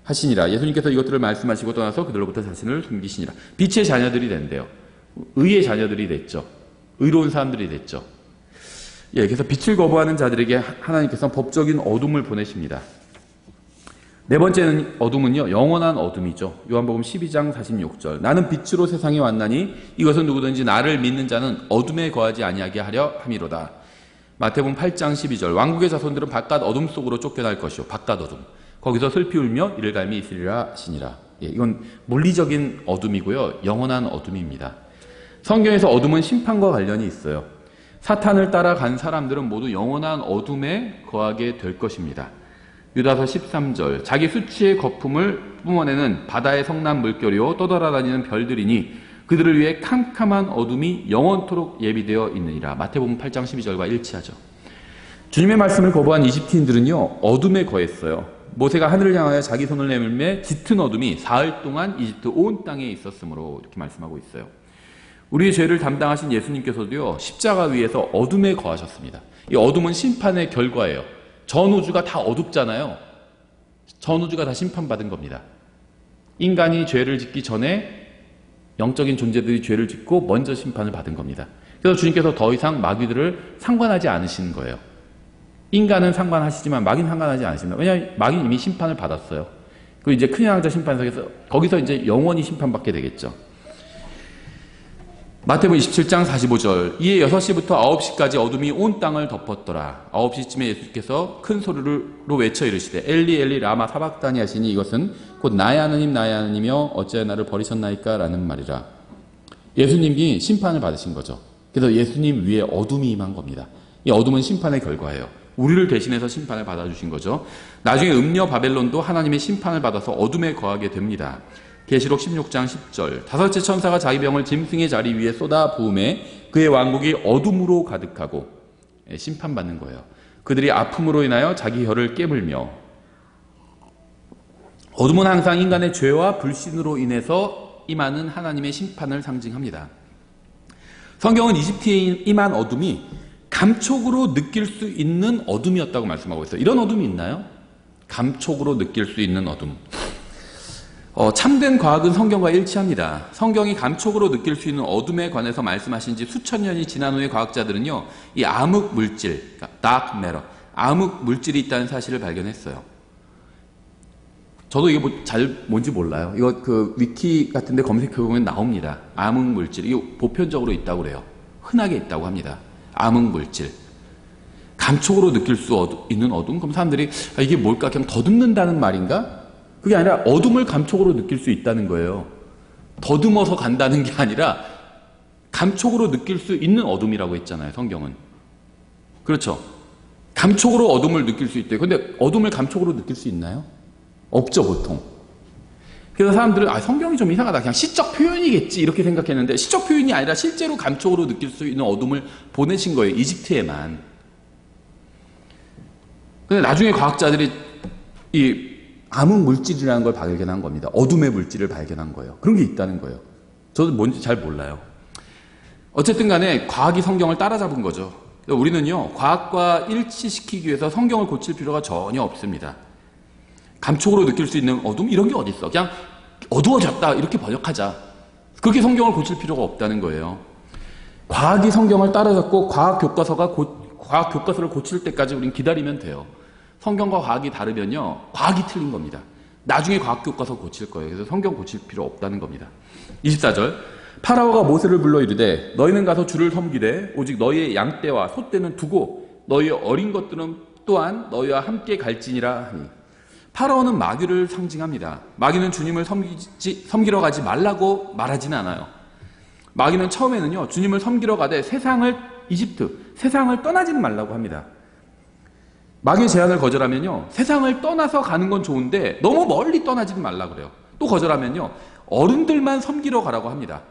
하시니라. 예수님께서 이것들을 말씀하시고 떠나서 그들로부터 자신을 숨기시니라. 빛의 자녀들이 된대요. 의의 자녀들이 됐죠. 의로운 사람들이 됐죠. 예, 그래서 빛을 거부하는 자들에게 하나님께서 법적인 어둠을 보내십니다. 네 번째는 어둠은요, 영원한 어둠이죠. 요한복음 12장 46절. 나는 빛으로 세상에 왔나니 이것은 누구든지 나를 믿는 자는 어둠에 거하지 아니하게 하려 함이로다. 마태복음 8장 12절. 왕국의 자손들은 바깥 어둠 속으로 쫓겨날 것이요. 바깥 어둠. 거기서 슬피 울며 이를 갈미 있으리라 하시니라. 예, 이건 물리적인 어둠이고요. 영원한 어둠입니다. 성경에서 어둠은 심판과 관련이 있어요. 사탄을 따라간 사람들은 모두 영원한 어둠에 거하게 될 것입니다. 유다서 13절. 자기 수치의 거품을 뿜어내는 바다의 성난 물결이요 떠돌아다니는 별들이니 그들을 위해 캄캄한 어둠이 영원토록 예비되어 있느니라. 마태복음 8장 12절과 일치하죠. 주님의 말씀을 거부한 이집트인들은요, 어둠에 거했어요. 모세가 하늘을 향하여 자기 손을 내밀매 짙은 어둠이 사흘 동안 이집트 온 땅에 있었으므로 이렇게 말씀하고 있어요. 우리의 죄를 담당하신 예수님께서도요, 십자가 위에서 어둠에 거하셨습니다. 이 어둠은 심판의 결과예요. 전 우주가 다 어둡잖아요. 전 우주가 다 심판받은 겁니다. 인간이 죄를 짓기 전에 영적인 존재들이 죄를 짓고 먼저 심판을 받은 겁니다. 그래서 주님께서 더 이상 마귀들을 상관하지 않으시는 거예요. 인간은 상관하시지만 마귀는 상관하지 않으십니다. 왜냐하면 마귀는 이미 심판을 받았어요. 그리고 이제 큰 양자 심판석에서 거기서 이제 영원히 심판받게 되겠죠. 마태복음 27장 45절. 이에 6시부터 9시까지 어둠이 온 땅을 덮었더라. 9시쯤에 예수께서 큰 소리로 외쳐 이르시되 엘리 엘리 라마 사박다니 하시니 이것은 곧 나의 하나님이며 어찌하여 나를 버리셨나이까 라는 말이라. 예수님이 심판을 받으신 거죠. 그래서 예수님 위에 어둠이 임한 겁니다. 이 어둠은 심판의 결과예요. 우리를 대신해서 심판을 받아주신 거죠. 나중에 음녀 바벨론도 하나님의 심판을 받아서 어둠에 거하게 됩니다. 계시록 16장 10절. 다섯째 천사가 자기 병을 짐승의 자리 위에 쏟아 부음에 그의 왕국이 어둠으로 가득하고, 심판받는 거예요. 그들이 아픔으로 인하여 자기 혀를 깨물며. 어둠은 항상 인간의 죄와 불신으로 인해서 임하는 하나님의 심판을 상징합니다. 성경은 이집트에 임한 어둠이 감촉으로 느낄 수 있는 어둠이었다고 말씀하고 있어요. 이런 어둠이 있나요? 감촉으로 느낄 수 있는 어둠. 참된 과학은 성경과 일치합니다. 성경이 감촉으로 느낄 수 있는 어둠에 관해서 말씀하신 지 수천 년이 지난 후에 과학자들은요, 이 암흑 물질, 그러니까 dark matter, 암흑 물질이 있다는 사실을 발견했어요. 저도 이게 뭔지 몰라요. 이거 위키 같은 데 검색해보면 나옵니다. 암흑 물질. 이거 보편적으로 있다고 그래요. 흔하게 있다고 합니다. 암흑 물질. 감촉으로 느낄 수 있는 어둠? 그럼 사람들이, 이게 뭘까? 그냥 더듬는다는 말인가? 그게 아니라 어둠을 감촉으로 느낄 수 있다는 거예요. 더듬어서 간다는 게 아니라 감촉으로 느낄 수 있는 어둠이라고 했잖아요, 성경은. 그렇죠? 감촉으로 어둠을 느낄 수 있대요. 근데 어둠을 감촉으로 느낄 수 있나요? 없죠, 보통. 그래서 사람들은 성경이 좀 이상하다. 그냥 시적 표현이겠지 이렇게 생각했는데 시적 표현이 아니라 실제로 감촉으로 느낄 수 있는 어둠을 보내신 거예요, 이집트에만. 근데 나중에 과학자들이 이 암흑 물질이라는 걸 발견한 겁니다. 어둠의 물질을 발견한 거예요. 그런 게 있다는 거예요. 저도 뭔지 잘 몰라요. 어쨌든 간에 과학이 성경을 따라잡은 거죠. 우리는요, 과학과 일치시키기 위해서 성경을 고칠 필요가 전혀 없습니다. 감촉으로 느낄 수 있는 어둠? 이런 게 어디 있어? 그냥 어두워졌다 이렇게 번역하자. 그렇게 성경을 고칠 필요가 없다는 거예요. 과학이 성경을 따라잡고 과학 교과서를 고칠 때까지 우린 기다리면 돼요. 성경과 과학이 다르면요, 과학이 틀린 겁니다. 나중에 과학 교과서 고칠 거예요. 그래서 성경 고칠 필요 없다는 겁니다. 24절. 파라오가 모세를 불러 이르되 너희는 가서 주를 섬기되 오직 너희의 양떼와 소떼는 두고 너희의 어린 것들은 또한 너희와 함께 갈지니라 하니. 파라오는 마귀를 상징합니다. 마귀는 주님을 섬기러 가지 말라고 말하지는 않아요. 마귀는 처음에는요, 주님을 섬기러 가되 세상을 떠나지는 말라고 합니다. 마귀의 제안을 거절하면요, 세상을 떠나서 가는 건 좋은데 너무 멀리 떠나지는 말라 그래요. 또 거절하면요, 어른들만 섬기러 가라고 합니다.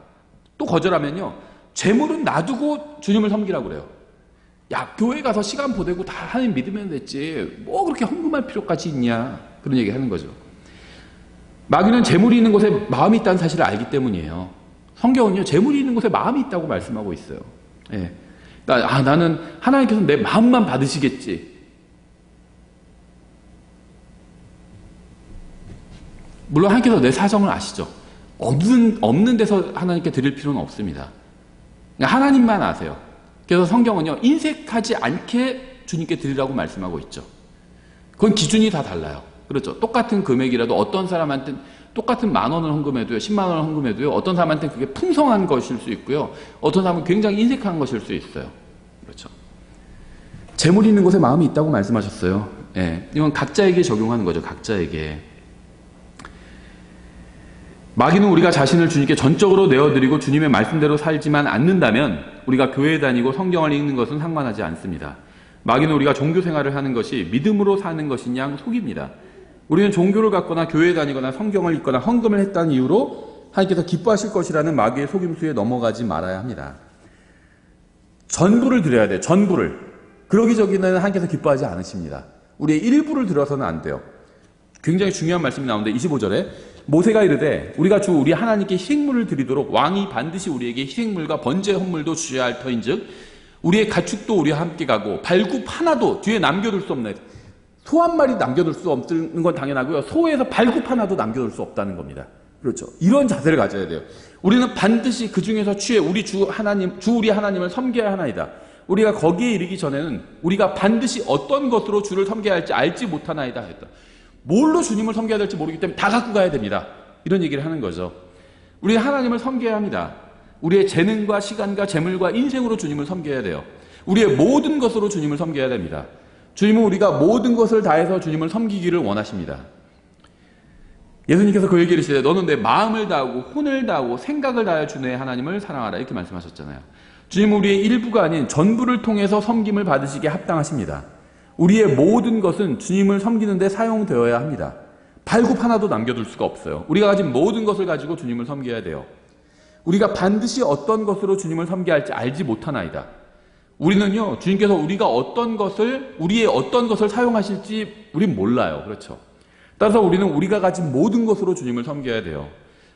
또 거절하면요, 재물은 놔두고 주님을 섬기라고 그래요. 야, 교회 가서 시간 보내고 다 하나님 믿으면 됐지 뭐 그렇게 헌금할 필요까지 있냐, 그런 얘기 하는 거죠. 마귀는 재물이 있는 곳에 마음이 있다는 사실을 알기 때문이에요. 성경은요, 재물이 있는 곳에 마음이 있다고 말씀하고 있어요. 예. 나는 하나님께서 내 마음만 받으시겠지. 물론 하나님께서 내 사정을 아시죠. 없는 데서 하나님께 드릴 필요는 없습니다. 하나님만 아세요. 그래서 성경은요, 인색하지 않게 주님께 드리라고 말씀하고 있죠. 그건 기준이 다 달라요. 그렇죠. 똑같은 금액이라도 어떤 사람한테 똑같은 10,000원을 헌금해도요, 10만 원을 헌금해도요, 어떤 사람한테는 그게 풍성한 것일 수 있고요, 어떤 사람은 굉장히 인색한 것일 수 있어요. 그렇죠. 재물이 있는 곳에 마음이 있다고 말씀하셨어요. 예, 이건 각자에게 적용하는 거죠. 각자에게. 마귀는 우리가 자신을 주님께 전적으로 내어드리고 주님의 말씀대로 살지만 않는다면 우리가 교회에 다니고 성경을 읽는 것은 상관하지 않습니다. 마귀는 우리가 종교 생활을 하는 것이 믿음으로 사는 것인 양 속입니다. 우리는 종교를 갖거나 교회에 다니거나 성경을 읽거나 헌금을 했다는 이유로 하나님께서 기뻐하실 것이라는 마귀의 속임수에 넘어가지 말아야 합니다. 전부를 드려야 돼요. 전부를. 그러기 저기는 하나님께서 기뻐하지 않으십니다. 우리의 일부를 들어서는 안 돼요. 굉장히 중요한 말씀이 나오는데 25절에 모세가 이르되 우리가 주 우리 하나님께 희생물을 드리도록 왕이 반드시 우리에게 희생물과 번제 헌물도 주셔야 할 터인즉 우리의 가축도 우리와 함께 가고 발굽 하나도 뒤에 남겨둘 수 없네. 소 한 마리 남겨둘 수 없는 건 당연하고요. 소에서 발굽 하나도 남겨둘 수 없다는 겁니다. 그렇죠. 이런 자세를 가져야 돼요. 우리는 반드시 그 중에서 우리 주 우리 하나님을 섬겨야 하나이다. 우리가 거기에 이르기 전에는 우리가 반드시 어떤 것으로 주를 섬겨야 할지 알지 못하나이다 했다. 뭘로 주님을 섬겨야 될지 모르기 때문에 다 갖고 가야 됩니다. 이런 얘기를 하는 거죠. 우리 하나님을 섬겨야 합니다. 우리의 재능과 시간과 재물과 인생으로 주님을 섬겨야 돼요. 우리의 모든 것으로 주님을 섬겨야 됩니다. 주님은 우리가 모든 것을 다해서 주님을 섬기기를 원하십니다. 예수님께서 그 얘기를 하시되 너는 내 마음을 다하고 혼을 다하고 생각을 다하여 주 내 하나님을 사랑하라 이렇게 말씀하셨잖아요. 주님은 우리의 일부가 아닌 전부를 통해서 섬김을 받으시기에 합당하십니다. 우리의 모든 것은 주님을 섬기는 데 사용되어야 합니다. 발굽 하나도 남겨둘 수가 없어요. 우리가 가진 모든 것을 가지고 주님을 섬겨야 돼요. 우리가 반드시 어떤 것으로 주님을 섬겨야 할지 알지 못하나이다. 우리는요, 주님께서 우리의 어떤 것을 사용하실지 우린 몰라요. 그렇죠. 따라서 우리는 우리가 가진 모든 것으로 주님을 섬겨야 돼요.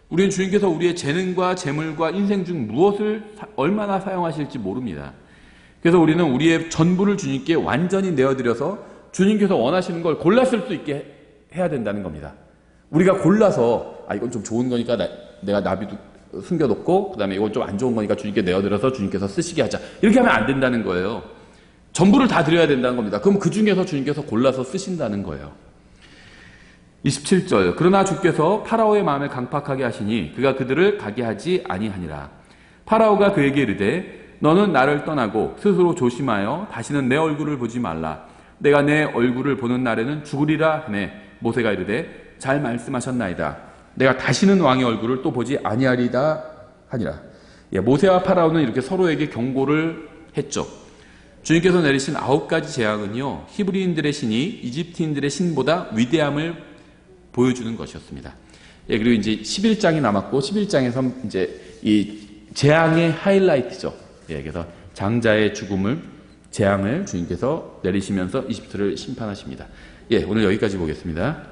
우리는 주님께서 우리의 재능과 재물과 인생 중 무엇을 얼마나 사용하실지 모릅니다. 그래서 우리는 우리의 전부를 주님께 완전히 내어드려서 주님께서 원하시는 걸 골라 쓸 수 있게 해야 된다는 겁니다. 우리가 골라서 이건 좀 좋은 거니까 내가 나비도 숨겨놓고 그 다음에 이건 좀 안 좋은 거니까 주님께 내어드려서 주님께서 쓰시게 하자. 이렇게 하면 안 된다는 거예요. 전부를 다 드려야 된다는 겁니다. 그럼 그 중에서 주님께서 골라서 쓰신다는 거예요. 27절 그러나 주께서 파라오의 마음을 강팍하게 하시니 그가 그들을 가게 하지 아니하니라. 파라오가 그에게 이르되 너는 나를 떠나고 스스로 조심하여 다시는 내 얼굴을 보지 말라. 내가 내 얼굴을 보는 날에는 죽으리라 하매 모세가 이르되 잘 말씀하셨나이다. 내가 다시는 왕의 얼굴을 또 보지 아니하리다 하니라. 모세와 파라오는 이렇게 서로에게 경고를 했죠. 주님께서 내리신 9가지 재앙은요, 히브리인들의 신이 이집트인들의 신보다 위대함을 보여주는 것이었습니다. 그리고 이제 11장이 남았고 11장에서 이제 이 재앙의 하이라이트죠. 그래서 장자의 재앙을 주님께서 내리시면서 이집트를 심판하십니다. 오늘 여기까지 보겠습니다.